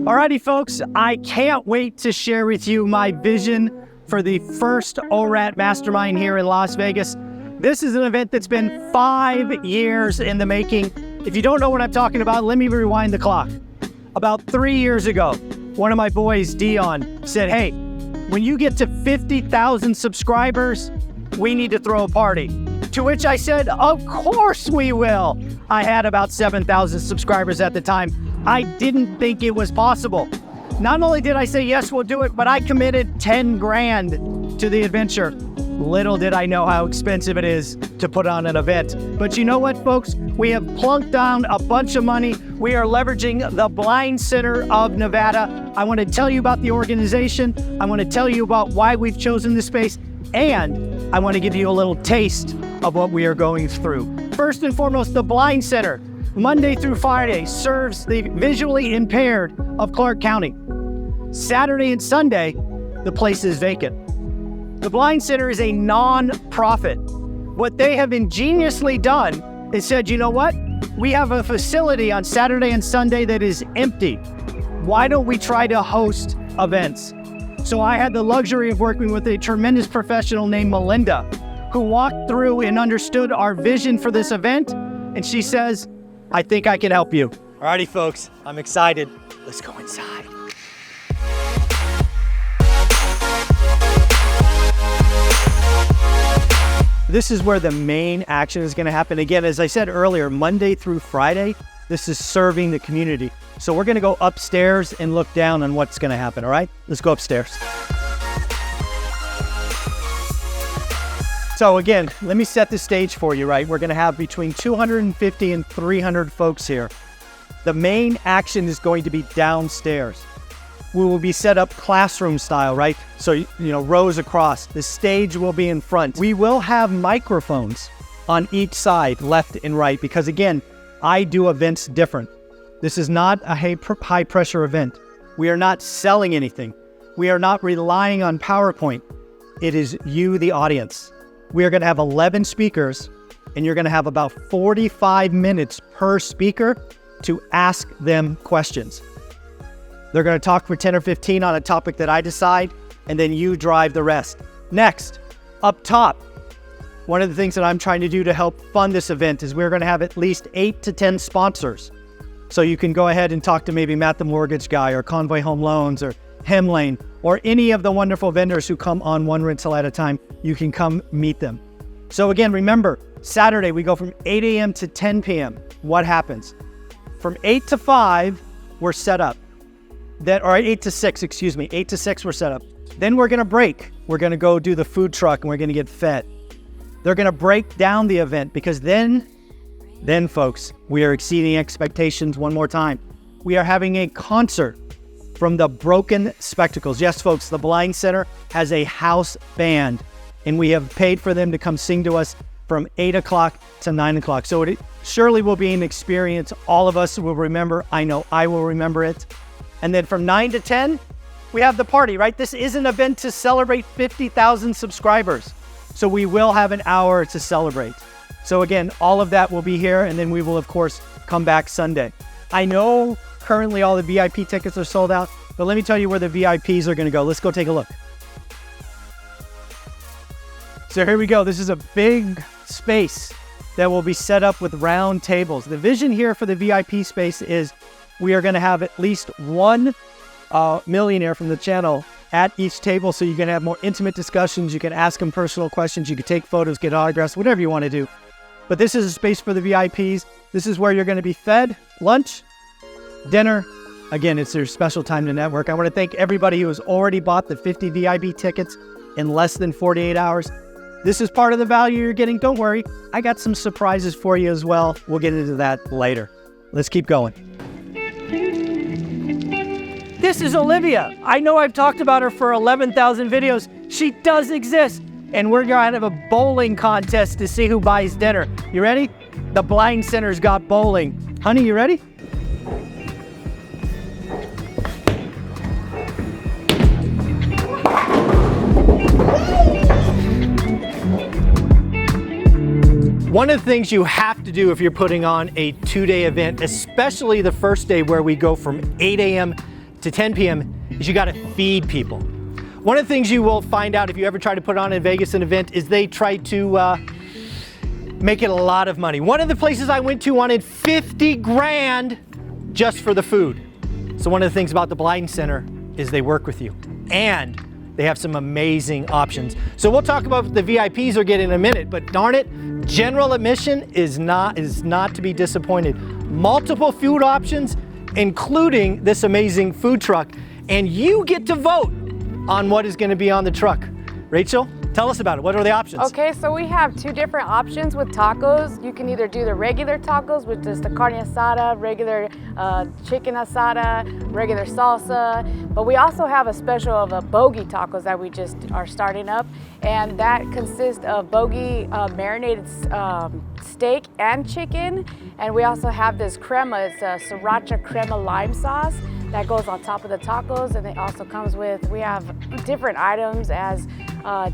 Alrighty, folks, I can't wait to share with you my vision for the first ORAT Mastermind here in Las Vegas. This is an event that's been 5 years in the making. If you don't know what I'm talking about, let me rewind the clock. About 3 years ago, one of my boys, Dion, said, hey, when you get to 50,000 subscribers, we need to throw a party. To which I said, of course we will. I had about 7,000 subscribers at the time. I didn't think it was possible. Not only did I say, yes, we'll do it, but I committed 10 grand to the adventure. Little did I know how expensive it is to put on an event. But you know what, folks? We have plunked down a bunch of money. We are leveraging the Blind Center of Nevada. I want to tell you about the organization. I want to tell you about why we've chosen this space. And I want to give you a little taste of what we are going through. First and foremost, the Blind Center, Monday through Friday, serves the visually impaired of Clark County. Saturday and Sunday, the place is vacant. The Blind Center is a non-profit. What they have ingeniously done is said, you know what? We have a facility on Saturday and Sunday that is empty. Why don't we try to host events? So I had the luxury of working with a tremendous professional named Melinda, who walked through and understood our vision for this event. And she says, I think I can help you. Alrighty, folks, I'm excited. Let's go inside. This is where the main action is going to happen. Again, as I said earlier, Monday through Friday, this is serving the community. So we're going to go upstairs and look down on what's going to happen, all right? Let's go upstairs. So again, let me set the stage for you, right? We're going to have between 250 and 300 folks here. The main action is going to be downstairs. We will be set up classroom style, right? So, you know, rows across. The stage will be in front. We will have microphones on each side, left and right, because again, I do events different. This is not a high pressure event. We are not selling anything. We are not relying on PowerPoint. It is you, the audience. We are going to have 11 speakers, and you're going to have about 45 minutes per speaker to ask them questions. They're going to talk for 10 or 15 on a topic that I decide, and then you drive the rest. Next, up top, one of the things that I'm trying to do to help fund this event is we're going to have at least 8 to 10 sponsors. So you can go ahead and talk to maybe Matt the Mortgage Guy or Convoy Home Loans or Hemlane or any of the wonderful vendors who come on one rental at a time. You can come meet them. So again, remember, Saturday we go from 8 a.m. to 10 p.m. What happens? From 8 to 5, we're set up. Or 8 to 6, excuse me. 8 to 6, we're set up. Then we're going to break. We're going to go do the food truck and we're going to get fed. They're going to break down the event because then, folks, we are exceeding expectations one more time. We are having a concert from the Broken Spectacles. Yes, folks, the Blind Center has a house band, and we have paid for them to come sing to us from 8 o'clock to 9 o'clock. So it surely will be an experience all of us will remember. I know I will remember it. And then from 9 to 10, we have the party, right? This is an event to celebrate 50,000 subscribers. So we will have an hour to celebrate. So again, all of that will be here, and then we will, of course, come back Sunday. I know currently all the VIP tickets are sold out, but let me tell you where the VIPs are going to go. Let's go take a look. So here we go. This is a big space that will be set up with round tables. The vision here for the VIP space is we are going to have at least one millionaire from the channel at each table, so you can have more intimate discussions. You can ask them personal questions. You can take photos, get autographs, whatever you want to do. But this is a space for the VIPs. This is where you're going to be fed lunch, dinner. Again, it's your special time to network. I want to thank everybody who has already bought the 50 VIP tickets in less than 48 hours. This is part of the value you're getting. Don't worry. I got some surprises for you as well. We'll get into that later. Let's keep going. This is Olivia. I know I've talked about her for 11,000 videos. She does exist. And we're going to have a bowling contest to see who buys dinner. You ready? The Blind Center's got bowling. Honey, you ready? One of the things you have to do if you're putting on a 2-day event, especially the first day where we go from 8 a.m. to 10 p.m., is you got to feed people. One of the things you will find out if you ever try to put on in Vegas an event is they try to make it a lot of money. One of the places I went to wanted 50 grand just for the food. So one of the things about the Blind Center is they work with you and they have some amazing options. So we'll talk about what the VIPs are getting in a minute, but darn it, general admission is not to be disappointed. Multiple food options, including this amazing food truck, and you get to vote on what is going to be on the truck. Rachel, tell us about it. What are the options? Okay, so we have 2 different options with tacos. You can either do the regular tacos, which is the carne asada, regular chicken asada, regular salsa, but we also have a special of a bogey tacos that we just are starting up, and that consists of bogey marinated steak and chicken, and we also have this crema. It's a sriracha crema lime sauce that goes on top of the tacos, and it also comes with, we have different items as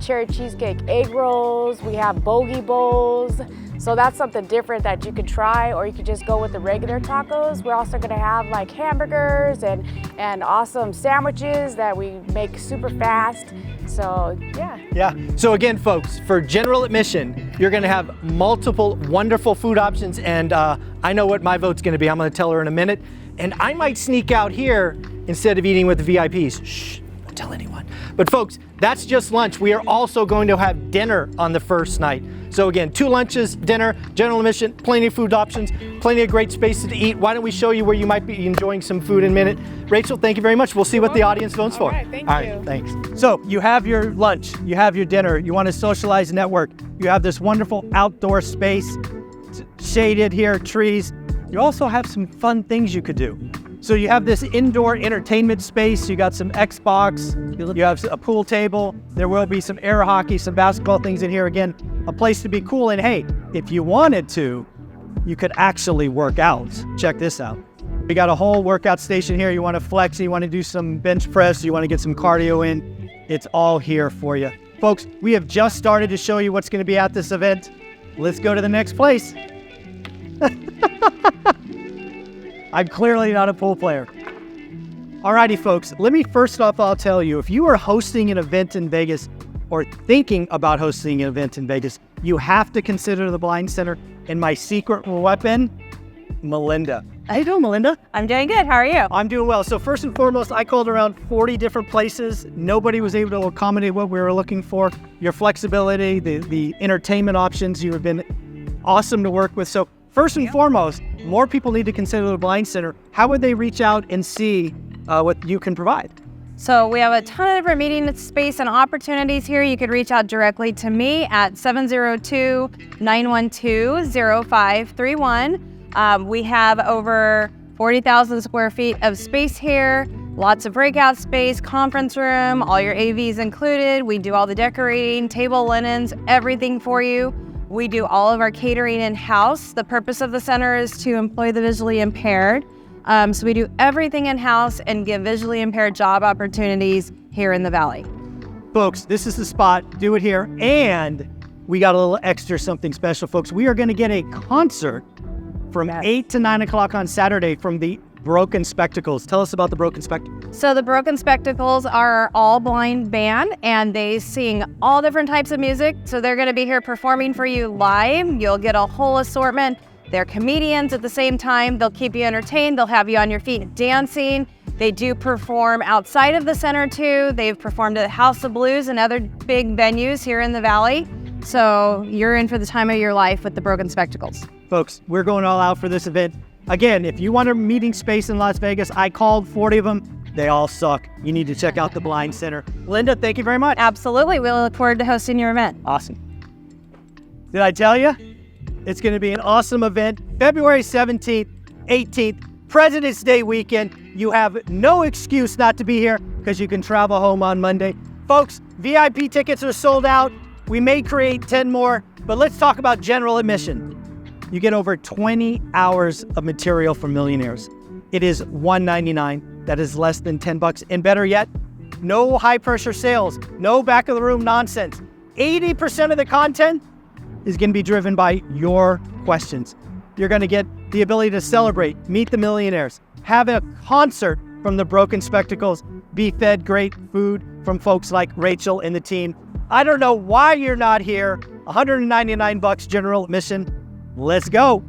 cherry cheesecake egg rolls, we have bogey bowls, so that's something different that you could try, or you could just go with the regular tacos. We're also gonna have like hamburgers and awesome sandwiches that we make super fast. So yeah. Yeah, so again folks, for general admission, you're gonna have multiple wonderful food options, and I know what my vote's gonna be. I'm gonna tell her in a minute. And I might sneak out here instead of eating with the VIPs. Shh, don't tell anyone. But folks, that's just lunch. We are also going to have dinner on the first night. So again, 2 lunches, dinner, general admission, plenty of food options, plenty of great spaces to eat. Why don't we show you where you might be enjoying some food in a minute. Rachel, thank you very much. We'll see what the audience votes for. All right, thank you. All right, thanks. So you have your lunch, you have your dinner, you want to socialize and network. You have this wonderful outdoor space, shaded here, trees. You also have some fun things you could do. So you have this indoor entertainment space, you got some Xbox, you have a pool table, there will be some air hockey, some basketball things in here. Again, a place to be cool, and hey, if you wanted to, you could actually work out. Check this out. We got a whole workout station here. You want to flex, you want to do some bench press, you want to get some cardio in, it's all here for you. Folks, we have just started to show you what's going to be at this event. Let's go to the next place. I'm clearly not a pool player. Alrighty folks, let me first off, I'll tell you, if you are hosting an event in Vegas or thinking about hosting an event in Vegas, you have to consider the Blind Center, and my secret weapon, Melinda. How you doing, Melinda? I'm doing good, how are you? I'm doing well. So first and foremost, I called around 40 different places. Nobody was able to accommodate what we were looking for. Your flexibility, the entertainment options, you have been awesome to work with. So first and foremost, more people need to consider the Blind Center. How would they reach out and see what you can provide? So we have a ton of different meeting space and opportunities here. You could reach out directly to me at 702-912-0531. We have over 40,000 square feet of space here, lots of breakout space, conference room, all your AVs included. We do all the decorating, table linens, everything for you. We do all of our catering in-house. The purpose of the center is to employ the visually impaired. So we do everything in-house and give visually impaired job opportunities here in the Valley. Folks, this is the spot. Do it here. And we got a little extra something special, folks. We are going to get a concert from 8 to 9 o'clock on Saturday from the Broken Spectacles. Tell us about the Broken Spectacles. So the Broken Spectacles are all blind band, and they sing all different types of music. So they're going to be here performing for you live. You'll get a whole assortment. They're comedians at the same time. They'll keep you entertained. They'll have you on your feet dancing. They do perform outside of the center too. They've performed at House of Blues and other big venues here in the Valley. So you're in for the time of your life with the Broken Spectacles. Folks, we're going all out for this event. Again, if you want a meeting space in Las Vegas, I called 40 of them. They all suck. You need to check out the Blind Center. Linda, thank you very much. Absolutely. We look forward to hosting your event. Awesome. Did I tell you? It's going to be an awesome event. February 17th, 18th, President's Day weekend. You have no excuse not to be here because you can travel home on Monday. Folks, VIP tickets are sold out. We may create 10 more, but let's talk about general admission. You get over 20 hours of material from Millionaires. It is $199. That is less than $10. And better yet, no high pressure sales, no back of the room nonsense. 80% of the content is going to be driven by your questions. You're going to get the ability to celebrate, meet the millionaires, have a concert from the Broken Spectacles, be fed great food from folks like Rachel and the team. I don't know why you're not here. $199 general admission. Let's go.